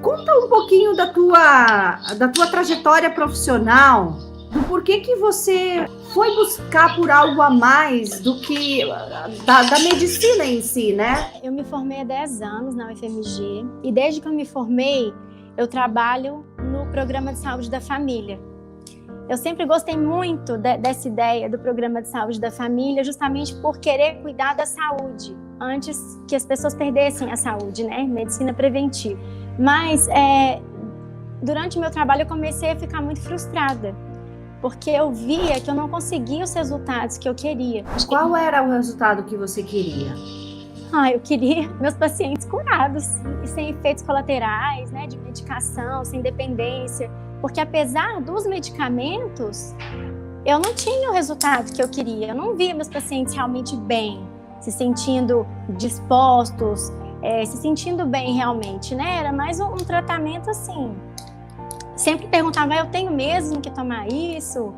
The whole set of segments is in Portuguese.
Conta um pouquinho da tua trajetória profissional, do porquê que você foi buscar por algo a mais do que da medicina em si, né? Eu me formei há 10 anos na UFMG e desde que eu me formei, eu trabalho no Programa de Saúde da Família. Eu sempre gostei muito dessa ideia do Programa de Saúde da Família, justamente por querer cuidar da saúde, antes que as pessoas perdessem a saúde, né? Medicina preventiva. Mas durante o meu trabalho eu comecei a ficar muito frustrada, porque eu via que eu não conseguia os resultados que eu queria. Qual era o resultado que você queria? Eu queria meus pacientes curados, e sem efeitos colaterais, né, de medicação, sem dependência. Porque apesar dos medicamentos, eu não tinha o resultado que eu queria. Eu não via meus pacientes realmente bem, se sentindo dispostos, se sentindo bem realmente, né? Era mais um tratamento assim. Sempre perguntava, eu tenho mesmo que tomar isso?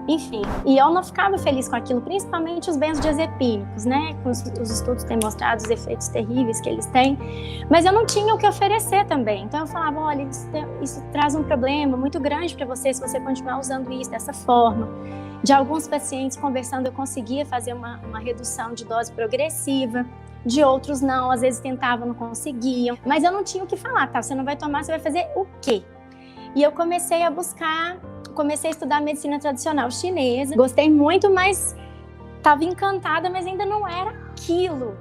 Enfim, e eu não ficava feliz com aquilo, principalmente os benzodiazepínicos, né? Os estudos têm mostrado os efeitos terríveis que eles têm, mas eu não tinha o que oferecer também. Então eu falava, olha, isso traz um problema muito grande para você se você continuar usando isso dessa forma. De alguns pacientes conversando, eu conseguia fazer uma redução de dose progressiva, de outros não, às vezes tentavam, não conseguiam, mas eu não tinha o que falar, tá? Você não vai tomar, você vai fazer o quê? E eu comecei a estudar medicina tradicional chinesa. Gostei muito, mas estava encantada, mas ainda não era aquilo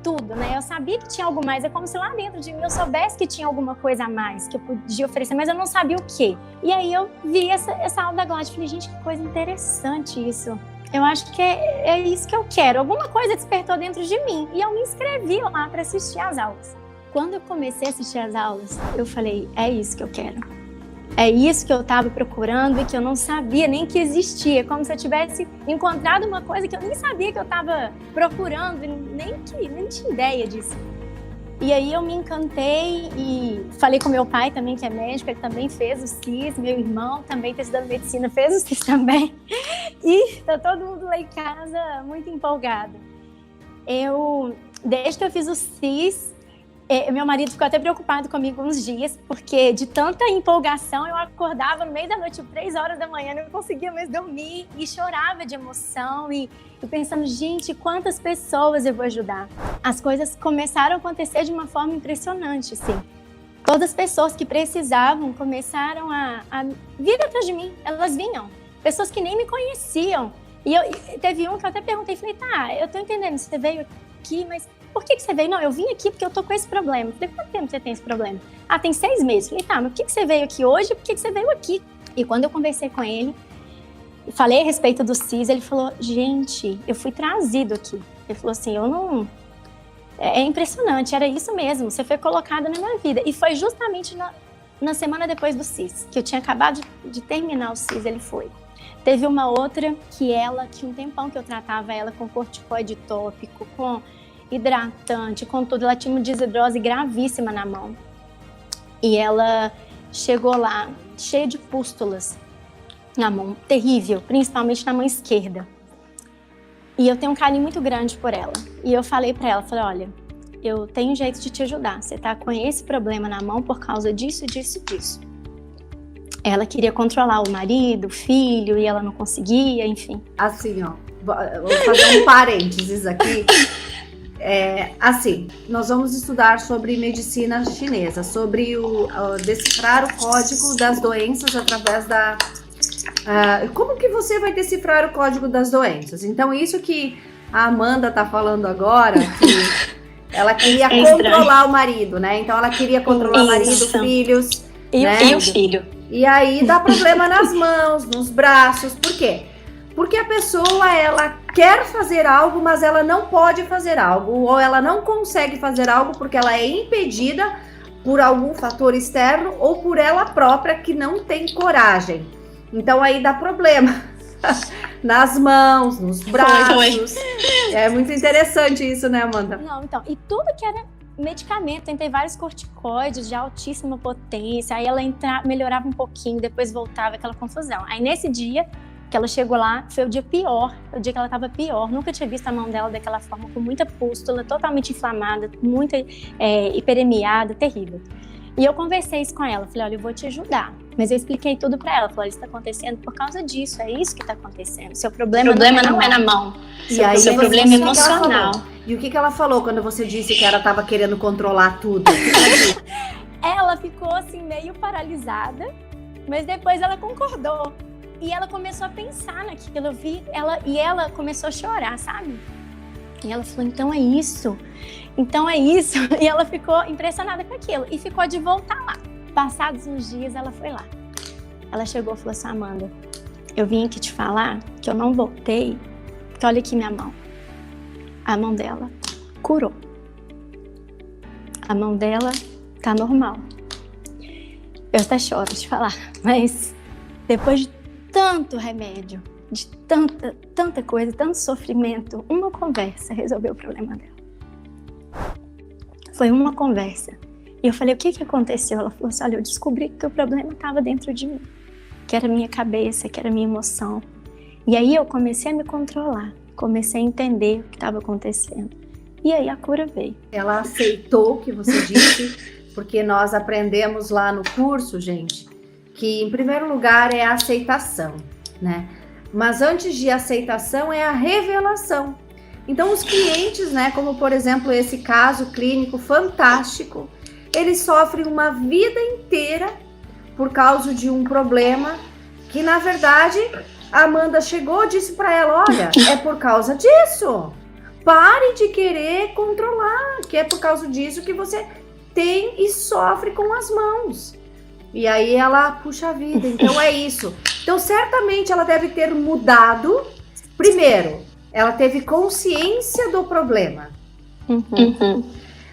tudo, né? Eu sabia que tinha algo mais, é como se lá dentro de mim eu soubesse que tinha alguma coisa a mais que eu podia oferecer, mas eu não sabia o quê. E aí eu vi essa aula da Glória e falei, gente, que coisa interessante isso. Eu acho que é isso que eu quero. Alguma coisa despertou dentro de mim e eu me inscrevi lá para assistir às aulas. Quando eu comecei a assistir às aulas, eu falei, é isso que eu quero. É isso que eu estava procurando e que eu não sabia nem que existia. Como se eu tivesse encontrado uma coisa que eu nem sabia que eu estava procurando, nem tinha ideia disso. E aí eu me encantei e falei com meu pai também, que é médico, ele também fez o CIS, meu irmão também está estudando medicina, fez o CIS também. E tá todo mundo lá em casa muito empolgado. Desde que eu fiz o CIS, meu marido ficou até preocupado comigo uns dias, porque de tanta empolgação eu acordava no meio da noite, 3 horas da manhã, não conseguia mais dormir e chorava de emoção e pensando, gente, quantas pessoas eu vou ajudar. As coisas começaram a acontecer de uma forma impressionante, assim. Todas as pessoas que precisavam começaram a vir atrás de mim, elas vinham. Pessoas que nem me conheciam. E teve um que eu até perguntei, falei, tá, eu tô entendendo, você veio aqui, mas por que você veio? Não, eu vim aqui porque eu tô com esse problema. Falei, quanto tempo você tem esse problema? Tem 6 meses. Falei, tá, mas por que você veio aqui hoje? Por que você veio aqui? E quando eu conversei com ele, falei a respeito do CIS, ele falou, gente, eu fui trazido aqui. Ele falou assim, é impressionante, era isso mesmo, você foi colocada na minha vida. E foi justamente na semana depois do CIS, que eu tinha acabado de terminar o CIS, ele foi. Teve uma outra que tinha um tempão que eu tratava ela com corticoide tópico, com hidratante, com tudo. Ela tinha uma desidrose gravíssima na mão. E ela chegou lá cheia de pústulas na mão, terrível, principalmente na mão esquerda. E eu tenho um carinho muito grande por ela. E eu falei pra ela, olha, eu tenho um jeito de te ajudar. Você tá com esse problema na mão por causa disso, disso, disso. Ela queria controlar o marido, o filho, e ela não conseguia, enfim. Assim, ó, vou fazer um parênteses aqui. Assim, nós vamos estudar sobre medicina chinesa, sobre decifrar o código das doenças através da... como que você vai decifrar o código das doenças? Então, isso que a Amanda tá falando agora, que ela queria controlar o marido, né? Então, ela queria controlar o marido, filhos... E o filho. E aí dá problema nas mãos, nos braços. Por quê? Porque a pessoa, ela quer fazer algo, mas ela não pode fazer algo. Ou ela não consegue fazer algo porque ela é impedida por algum fator externo ou por ela própria que não tem coragem. Então aí dá problema nas mãos, nos braços. É muito interessante isso, né, Amanda? Não, então, e tudo que era medicamento, tentei vários corticoides de altíssima potência, aí ela melhorava um pouquinho, depois voltava aquela confusão. Aí nesse dia que ela chegou lá, foi o dia pior, o dia que ela estava pior, nunca tinha visto a mão dela daquela forma, com muita pústula, totalmente inflamada, muito hiperemiada, terrível. E eu conversei isso com ela, falei, olha, eu vou te ajudar. Mas eu expliquei tudo pra ela, falei, isso tá acontecendo por causa disso, é isso que tá acontecendo. Seu problema não é na mão. Seu problema é emocional. E o que ela falou quando você disse que ela tava querendo controlar tudo? Ela ficou assim, meio paralisada, mas depois ela concordou. E ela começou a pensar naquilo, eu vi, ela começou a chorar, sabe? E ela falou, então é isso. E ela ficou impressionada com aquilo e ficou de voltar lá. Passados uns dias, ela foi lá. Ela chegou e falou assim, Amanda, eu vim aqui te falar que eu não voltei, porque olha aqui minha mão. A mão dela curou. A mão dela tá normal. Eu até choro de falar, mas depois de tanto remédio, de tanta coisa, tanto sofrimento, uma conversa resolveu o problema dela. Foi uma conversa. E eu falei, o que aconteceu? Ela falou assim, olha, eu descobri que o problema estava dentro de mim, que era a minha cabeça, que era a minha emoção. E aí eu comecei a me controlar, comecei a entender o que estava acontecendo. E aí a cura veio. Ela aceitou o que você disse, porque nós aprendemos lá no curso, gente, que em primeiro lugar é a aceitação, né? Mas antes de aceitação é a revelação. Então os clientes, né, como por exemplo esse caso clínico fantástico, eles sofrem uma vida inteira por causa de um problema que na verdade a Amanda chegou e disse para ela, olha, é por causa disso. Pare de querer controlar, que é por causa disso que você tem e sofre com as mãos. E aí ela, puxa vida, então é isso. Então certamente ela deve ter mudado. Primeiro, ela teve consciência do problema.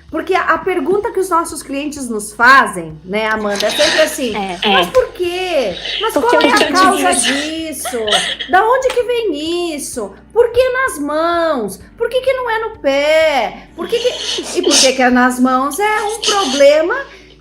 Porque a pergunta que os nossos clientes nos fazem, né, Amanda, é sempre assim, mas por quê? Mas qual é a causa disso? Da onde que vem isso? Por que nas mãos? Por que não é no pé? E por que é nas mãos? É um problema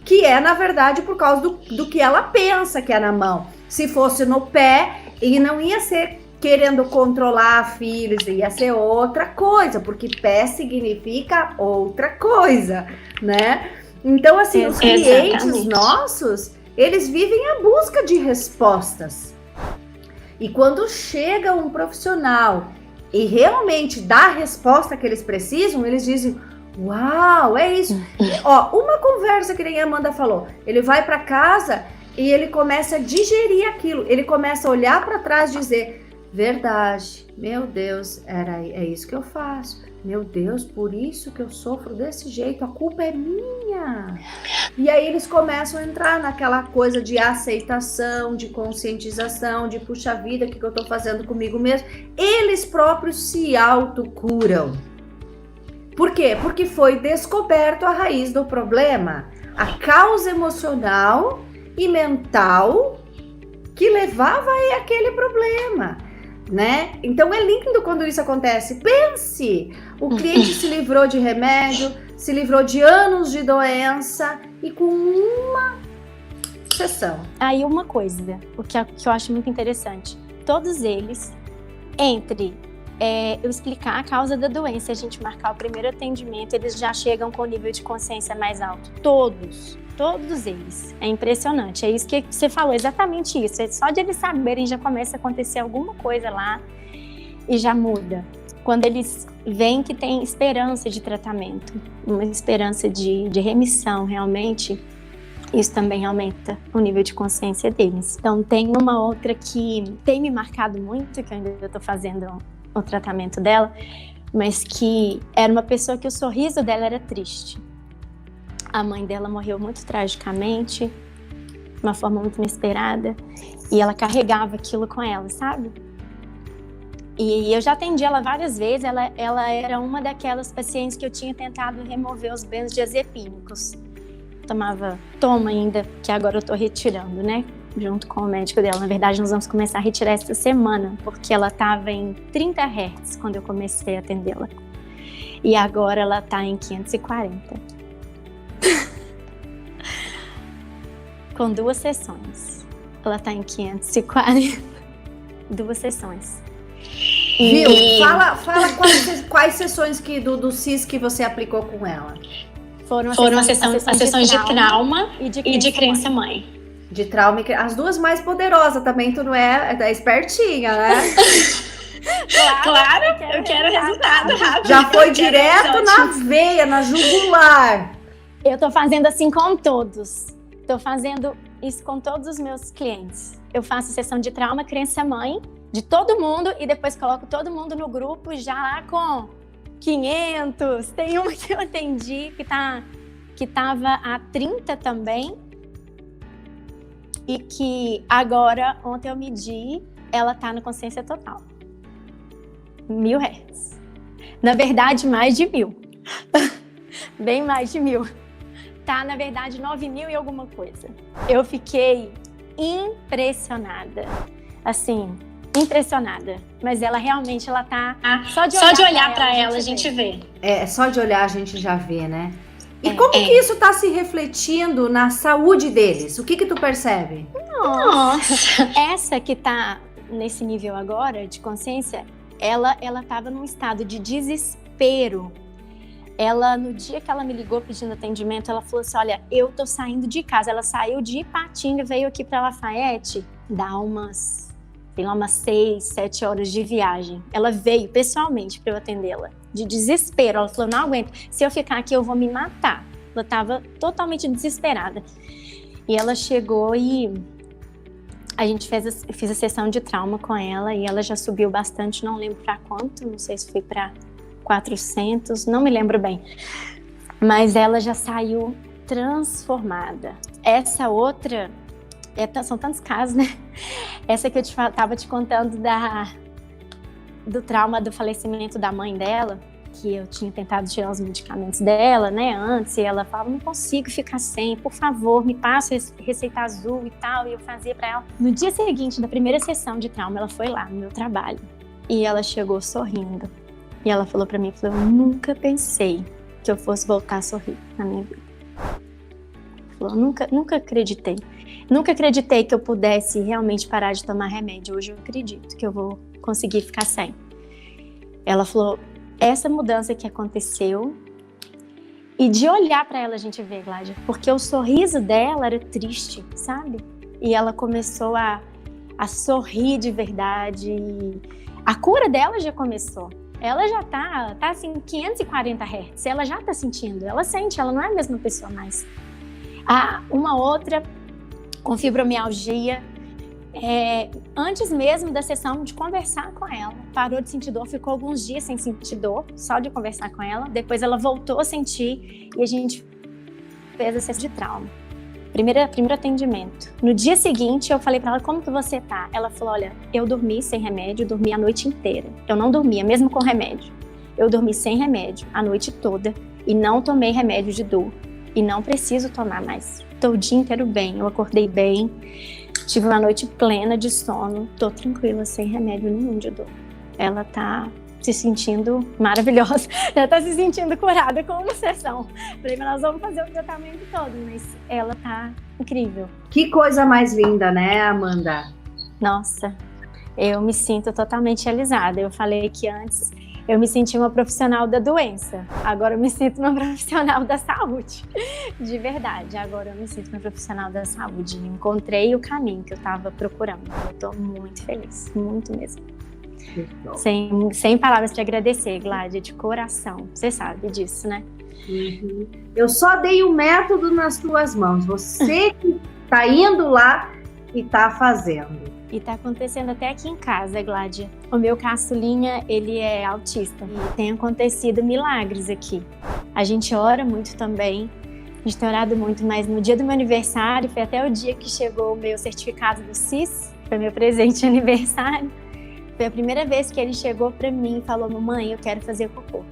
que é, na verdade, por causa do que ela pensa que é na mão. Se fosse no pé, e não ia ser querendo controlar filhos, ia ser outra coisa, porque pé significa outra coisa, né? Então, assim, os clientes nossos, eles vivem à busca de respostas. E quando chega um profissional e realmente dá a resposta que eles precisam, eles dizem, uau, é isso. Ó, uma conversa que nem a Amanda falou, ele vai para casa e ele começa a digerir aquilo, ele começa a olhar para trás e dizer, verdade, meu Deus, é isso que eu faço. Meu Deus, por isso que eu sofro desse jeito, a culpa é minha. E aí eles começam a entrar naquela coisa de aceitação, de conscientização, de puxa vida, o que eu tô fazendo comigo mesmo. Eles próprios se autocuram. Por quê? Porque foi descoberto a raiz do problema, a causa emocional e mental que levava a aquele problema. Né? Então é lindo quando isso acontece. Pense, o cliente se livrou de remédio, se livrou de anos de doença e com uma sessão. Aí uma coisa, o que eu acho muito interessante, todos eles, entre eu explicar a causa da doença, a gente marcar o primeiro atendimento, eles já chegam com o nível de consciência mais alto, todos eles. É impressionante. É isso que você falou, exatamente isso. Só de eles saberem já começa a acontecer alguma coisa lá e já muda. Quando eles veem que tem esperança de tratamento, uma esperança de remissão realmente, isso também aumenta o nível de consciência deles. Então tem uma outra que tem me marcado muito, que eu ainda estou fazendo o tratamento dela, mas que era uma pessoa que o sorriso dela era triste. A mãe dela morreu muito tragicamente, de uma forma muito inesperada, e ela carregava aquilo com ela, sabe? E eu já atendi ela várias vezes, ela era uma daquelas pacientes que eu tinha tentado remover os benzodiazepínicos. Toma ainda, que agora eu tô retirando, né? Junto com o médico dela. Na verdade, nós vamos começar a retirar essa semana, porque ela tava em 30 Hz quando eu comecei a atendê-la. E agora ela tá em 540. Com 2 sessões. Ela tá em 540. 2 sessões. Viu? Fala quais sessões do CIS que você aplicou com ela. Foram a sessões de trauma e de crença mãe. De trauma e as duas mais poderosas também, tu não é espertinha, né? Claro, eu quero resultado rápido. Já foi direto na veia, na jugular. Eu tô fazendo assim com todos. Tô fazendo isso com todos os meus clientes. Eu faço sessão de trauma, crença mãe, de todo mundo, e depois coloco todo mundo no grupo já lá com 500. Tem uma que eu atendi que tava a 30 também. E que agora, ontem eu medi, ela tá no consciência total. 1000 Hz. Na verdade, mais de 1000. Bem mais de 1000. Tá, na verdade, 9.000 e alguma coisa. Eu fiquei impressionada. Assim, impressionada. Mas ela realmente, ela tá... Só de olhar pra ela, a gente vê. Só de olhar a gente já vê, né? E como que isso tá se refletindo na saúde deles? O que tu percebe? Nossa! Essa que tá nesse nível agora, de consciência, ela tava num estado de desespero. Ela, no dia que ela me ligou pedindo atendimento, ela falou assim, olha, eu tô saindo de casa. Ela saiu de Ipatinga, veio aqui pra Lafayette, dá umas 6, 7 horas de viagem. Ela veio pessoalmente pra eu atendê-la, de desespero. Ela falou, não aguento, se eu ficar aqui eu vou me matar. Ela tava totalmente desesperada. E ela chegou e a gente fiz a sessão de trauma com ela e ela já subiu bastante, não lembro pra quanto, não sei se foi pra 400, não me lembro bem. Mas ela já saiu transformada. Essa outra, são tantos casos, né? Essa que eu tava te contando do trauma do falecimento da mãe dela, que eu tinha tentado tirar os medicamentos dela, né, antes, e ela falava, não consigo ficar sem, por favor, me passa receita azul e tal, e eu fazia pra ela. No dia seguinte, da primeira sessão de trauma, ela foi lá no meu trabalho, e ela chegou sorrindo, e ela falou pra mim, eu nunca pensei que eu fosse voltar a sorrir na minha vida. Ela falou, nunca acreditei. Nunca acreditei que eu pudesse realmente parar de tomar remédio. Hoje eu acredito que eu vou conseguir ficar sem. Ela falou, essa mudança que aconteceu, e de olhar para ela a gente vê, Gládia, porque o sorriso dela era triste, sabe? E ela começou a sorrir de verdade. A cura dela já começou. Ela já tá assim, 540 Hz. Ela já tá sentindo, ela sente, ela não é a mesma pessoa mais. Uma outra com fibromialgia, antes mesmo da sessão de conversar com ela, parou de sentir dor, ficou alguns dias sem sentir dor, só de conversar com ela, depois ela voltou a sentir e a gente fez a sessão de trauma. Primeiro atendimento. No dia seguinte, eu falei pra ela, como que você tá? Ela falou, olha, eu dormi sem remédio, dormi a noite inteira. Eu não dormia, mesmo com remédio. Eu dormi sem remédio a noite toda e não tomei remédio de dor. E não preciso tomar mais. Tô o dia inteiro bem, eu acordei bem, tive uma noite plena de sono, tô tranquila, sem remédio nenhum de dor. Ela tá se sentindo maravilhosa, ela tá se sentindo curada com uma sessão. Falei, mas nós vamos fazer o tratamento todo, mas ela tá incrível. Que coisa mais linda, né, Amanda? Nossa, eu me sinto totalmente realizada. Eu falei que antes eu me sentia uma profissional da doença, agora eu me sinto uma profissional da saúde, de verdade. Agora eu me sinto uma profissional da saúde, encontrei o caminho que eu estava procurando. Eu tô muito feliz, muito mesmo. Sem palavras de agradecer, Gládia, de coração. Você sabe disso, né? Uhum. Eu só dei o método nas tuas mãos. Você que tá indo lá e tá fazendo. E tá acontecendo até aqui em casa, Gládia. O meu caçulinha, ele é autista. E tem acontecido milagres aqui. A gente ora muito também. A gente tem orado muito, mas no dia do meu aniversário, foi até o dia que chegou o meu certificado do CIS, foi meu presente de aniversário. Foi a primeira vez que ele chegou pra mim e falou, mamãe, eu quero fazer cocô.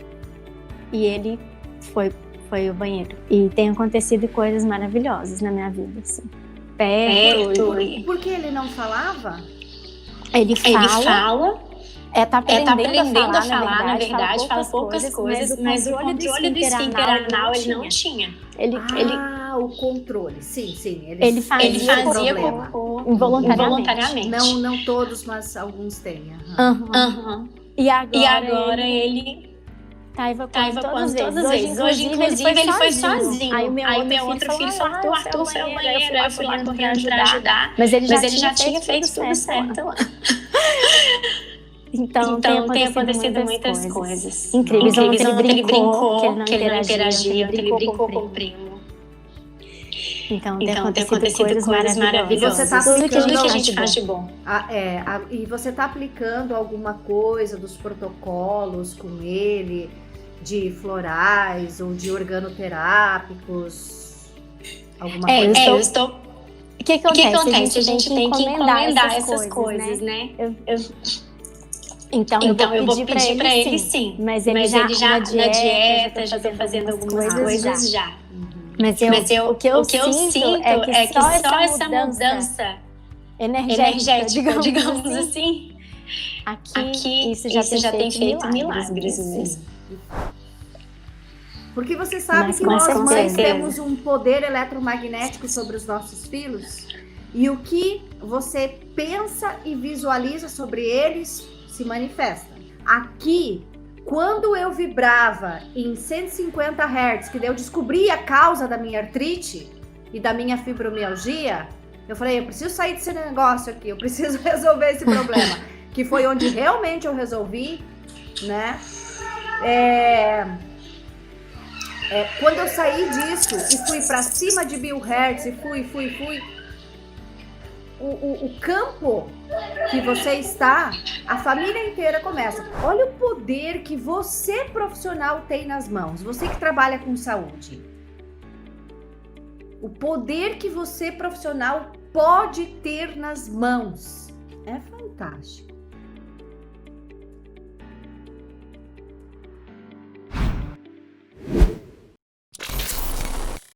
E ele foi ao banheiro. E tem acontecido coisas maravilhosas na minha vida, assim. Por que ele não falava? Ele fala. Tá aprendendo a falar, na verdade, fala poucas coisas, mas o controle do esfíncter anal ele não tinha. O controle, sim. Ele fazia cocô involuntariamente. Não todos, mas alguns têm. E agora Tá evacuando todas as vezes. Hoje, inclusive, ele foi sozinho. Aí o meu outro filho falou, Arthur foi ao banheiro, aí eu fui lá correndo pra ajudar. Mas ele já tinha feito tudo certo lá. Então tem acontecido muitas coisas incríveis. Ontem ele brincou que ele não interagia, ontem ele brincou com o primo. Então tem acontecido coisas maravilhosas. E você tá Tudo que a aplicando gente faz de bom. E você tá aplicando alguma coisa dos protocolos com ele, de florais ou de organoterápicos? Alguma coisa? Eu estou... O que acontece? A gente tem que encomendar essas coisas, né? Então eu vou pedir pra ele sim. Mas ele já na dieta, já tô fazendo algumas coisas já. Mas o que eu sinto é que só essa mudança energética, digamos assim, aqui isso já tem feito milagres mesmo. Porque você sabe que nós mães temos um poder eletromagnético sobre os nossos filhos, e o que você pensa e visualiza sobre eles se manifesta. Aqui, quando eu vibrava em 150 Hz, que daí eu descobri a causa da minha artrite e da minha fibromialgia, eu falei, eu preciso sair desse negócio aqui, eu preciso resolver esse problema. Que foi onde realmente eu resolvi, né? Quando eu saí disso e fui para cima de 1000 Hz e fui, o campo que você está, a família inteira começa. Olha o poder que você, profissional, tem nas mãos. Você que trabalha com saúde. O poder que você, profissional, pode ter nas mãos. É fantástico.